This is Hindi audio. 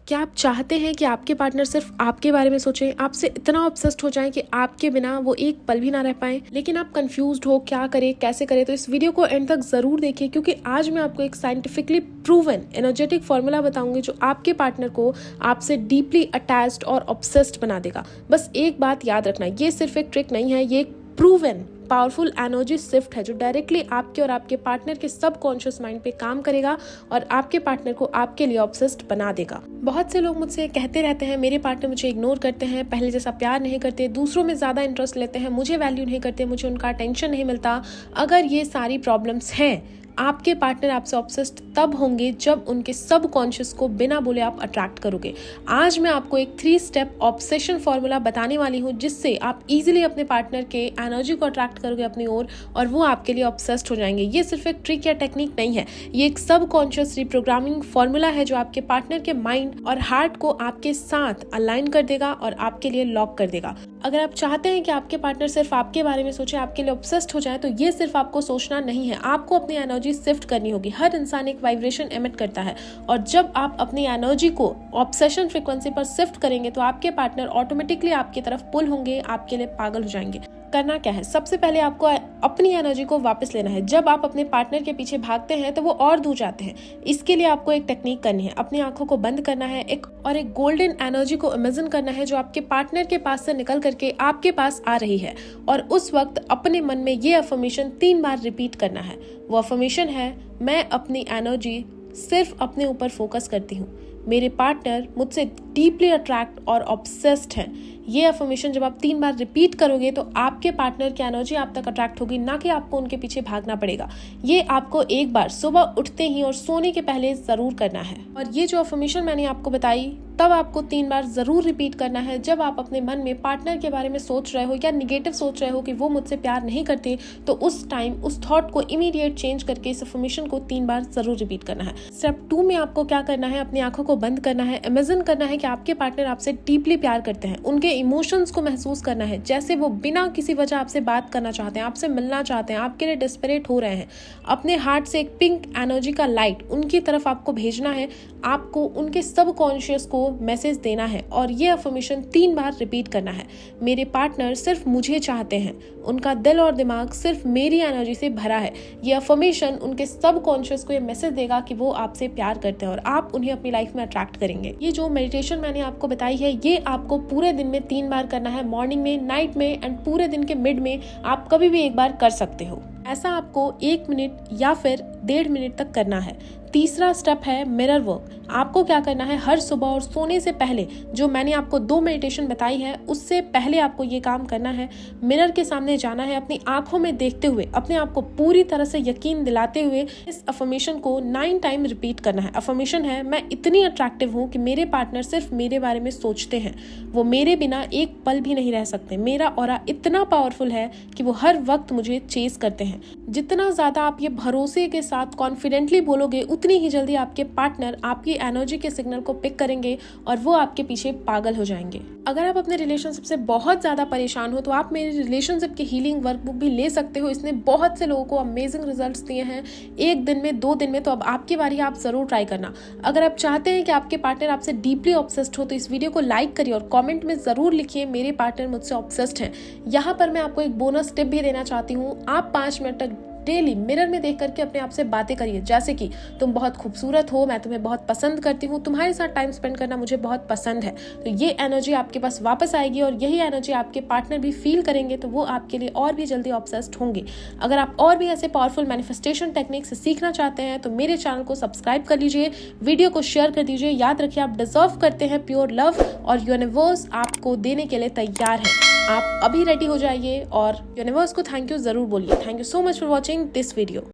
क्या आप चाहते हैं कि आपके पार्टनर सिर्फ आपके बारे में सोचें, आपसे इतना ऑब्सेस्ड हो जाएं कि आपके बिना वो एक पल भी ना रह पाएं, लेकिन आप कंफ्यूज्ड हो क्या करें कैसे करें? तो इस वीडियो को एंड तक जरूर देखिए, क्योंकि आज मैं आपको एक साइंटिफिकली प्रूवन एनर्जेटिक फॉर्मूला बताऊंगी जो आपके पार्टनर को आपसे डीपली अटैच्ड और ऑब्सेस्ड बना देगा। बस एक बात याद रखना, ये सिर्फ एक ट्रिक नहीं है, ये एक प्रूवन पावरफुल एनर्जी शिफ्ट है जो डायरेक्टली आपके और आपके पार्टनर के सबकॉन्शियस माइंड पे काम करेगा और आपके पार्टनर को आपके लिए ऑब्सेस्ड बना देगा। बहुत से लोग मुझसे कहते रहते हैं मेरे पार्टनर मुझे इग्नोर करते हैं, पहले जैसा प्यार नहीं करते, दूसरों में ज्यादा इंटरेस्ट लेते हैं, मुझे वैल्यू नहीं करते, मुझे उनका अटेंशन नहीं मिलता। अगर ये सारी प्रॉब्लम्स हैं, आपके पार्टनर आपसे ऑब्सेस्ड तब होंगे जब उनके सबकॉन्शियस को बिना बोले आप अट्रैक्ट करोगे। आज मैं आपको एक 3 स्टेप ऑब्सेशन फॉर्मूला बताने वाली हूँ जिससे आप इजीली अपने पार्टनर के एनर्जी को अट्रैक्ट करोगे अपनी ओर और वो आपके लिए ऑब्सेस्ड हो जाएंगे। ये सिर्फ एक ट्रिक या टेक्निक नहीं है, ये एक सबकॉन्शियस रिप्रोग्रामिंग फॉर्मूला है जो आपके पार्टनर के माइंड और हार्ट को आपके साथ अलाइन कर देगा और आपके लिए लॉक कर देगा। अगर आप चाहते हैं कि आपके पार्टनर सिर्फ आपके बारे में सोचे, आपके लिए ऑब्सेस्ड हो जाए, तो ये सिर्फ आपको सोचना नहीं है, आपको अपनी एनर्जी शिफ्ट करनी होगी। हर इंसान एक वाइब्रेशन एमिट करता है और जब आप अपनी एनर्जी को ऑब्सेशन फ्रीक्वेंसी पर शिफ्ट करेंगे तो आपके पार्टनर ऑटोमेटिकली आपकी तरफ पुल होंगे, आपके लिए पागल हो जाएंगे। करना क्या है, सबसे पहले आपको अपनी एनर्जी को वापस लेना है। जब आप अपने पार्टनर के पीछे भागते हैं तो वो और दूर जाते हैं। इसके लिए आपको एक टेक्निक करनी है, अपनी आंखों को बंद करना है एक गोल्डन एनर्जी को इमेजिन करना है जो आपके पार्टनर के पास से निकल करके आपके पास आ रही है और उस वक्त अपने मन में ये अफर्मेशन 3 बार रिपीट करना है। वो अफर्मेशन है, मैं अपनी एनर्जी सिर्फ अपने ऊपर फोकस करती हूँ, मेरे पार्टनर मुझसे डीपली अट्रैक्ट और ऑब्सेस्ड हैं। ये अफर्मेशन जब आप 3 बार रिपीट करोगे तो आपके पार्टनर की एनर्जी आप तक अट्रैक्ट होगी, ना कि आपको उनके पीछे भागना पड़ेगा। ये आपको एक बार सुबह उठते ही और सोने के पहले जरूर करना है। और ये जो अफर्मेशन मैंने आपको बताई तब आपको 3 बार जरूर रिपीट करना है जब आप अपने मन में पार्टनर के बारे में सोच रहे हो या निगेटिव सोच रहे हो कि वो मुझसे प्यार नहीं करते, तो उस टाइम उस थॉट को इमीडिएट चेंज करके इस अफर्मेशन को 3 बार जरूर रिपीट करना है। स्टेप 2 में आपको क्या करना है, अपनी आंखों को बंद करना है, इमेजिन करना है कि आपके पार्टनर आपसे डीपली प्यार करते हैं, उनके इमोशंस को महसूस करना है, जैसे वो बिना किसी वजह आपसे बात करना चाहते हैं, आपसे मिलना चाहते हैं, आपके लिए डेस्परेट हो रहे हैं। अपने हार्ट से एक पिंक एनर्जी का लाइट उनकी तरफ आपको भेजना है, आपको उनके सबकॉन्शियस को मैसेज देना है और ये अफर्मेशन 3 बार रिपीट करना है। मेरे पार्टनर सिर्फ मुझे चाहते हैं, उनका दिल और दिमाग सिर्फ मेरी एनर्जी से भरा है। ये अफर्मेशन उनके सबकॉन्शियस को ये मैसेज देगा कि वो आपसे प्यार करते हैं और आप उन्हें अपनी लाइफ में अट्रैक्ट करेंगे। ये जो मेडिटेशन मैंने आपको बताई है ये आपको पूरे दिन में 3 बार करना है, मॉर्निंग में, नाइट में एंड पूरे दिन के मिड में। आप कभी भी एक बार कर सकते हो। ऐसा आपको 1 मिनट या फिर 1.5 मिनट तक करना है। तीसरा स्टेप है मिरर वर्क। आपको क्या करना है, हर सुबह और सोने से पहले जो मैंने आपको 2 मेडिटेशन बताई है उससे पहले आपको ये काम करना है। मिरर के सामने जाना है, अपनी आंखों में देखते हुए अपने आप को पूरी तरह से यकीन दिलाते हुए इस अफर्मेशन को 9 टाइम रिपीट करना है। अफर्मेशन है, मैं इतनी अट्रैक्टिव हूँ कि मेरे पार्टनर सिर्फ मेरे बारे में सोचते हैं, वो मेरे बिना एक पल भी नहीं रह सकते, मेरा ऑरा इतना पावरफुल है कि वो हर वक्त मुझे चेस करते हैं। जितना ज्यादा आप ये भरोसे के साथ कॉन्फिडेंटली बोलोगे उतनी ही जल्दी आपके पार्टनर आपकी एनर्जी के सिग्नल को पिक करेंगे और वो आपके पीछे पागल हो जाएंगे। अगर आप अपने रिलेशनशिप से बहुत ज्यादा परेशान हो तो आप मेरी रिलेशनशिप की हीलिंग वर्कबुक भी ले सकते हो। इसने बहुत से लोगों को अमेजिंग रिजल्ट्स दिए हैं, 1 दिन में, 2 दिन में। तो अब आपकी बारी, आप जरूर ट्राई करना। अगर आप चाहते हैं कि आपके पार्टनर आपसे डीपली ऑब्सेस्ड हो तो इस वीडियो को लाइक करिए और कॉमेंट में जरूर लिखिए मेरे पार्टनर मुझसे ऑब्सेस्ड है। यहाँ पर मैं आपको एक बोनस टिप भी देना चाहती हूँ। आप 5 मिनट तक डेली मिरर में देख करके अपने आप से बातें करिए, जैसे कि तुम बहुत खूबसूरत हो, मैं तुम्हें बहुत पसंद करती हूँ, तुम्हारे साथ टाइम स्पेंड करना मुझे बहुत पसंद है। तो ये एनर्जी आपके पास वापस आएगी और यही एनर्जी आपके पार्टनर भी फील करेंगे तो वो आपके लिए और भी जल्दी ऑब्सेस्ड होंगे। अगर आप और भी ऐसे पावरफुल मैनिफेस्टेशन टेक्निक्स सीखना चाहते हैं तो मेरे चैनल को सब्सक्राइब कर लीजिए, वीडियो को शेयर कर दीजिए। याद रखिए, आप डिजर्व करते हैं प्योर लव और यूनिवर्स आपको देने के लिए तैयार है। आप अभी रेडी हो जाइए और यूनिवर्स को थैंक यू जरूर बोलिए। Thank you so much for watching this video.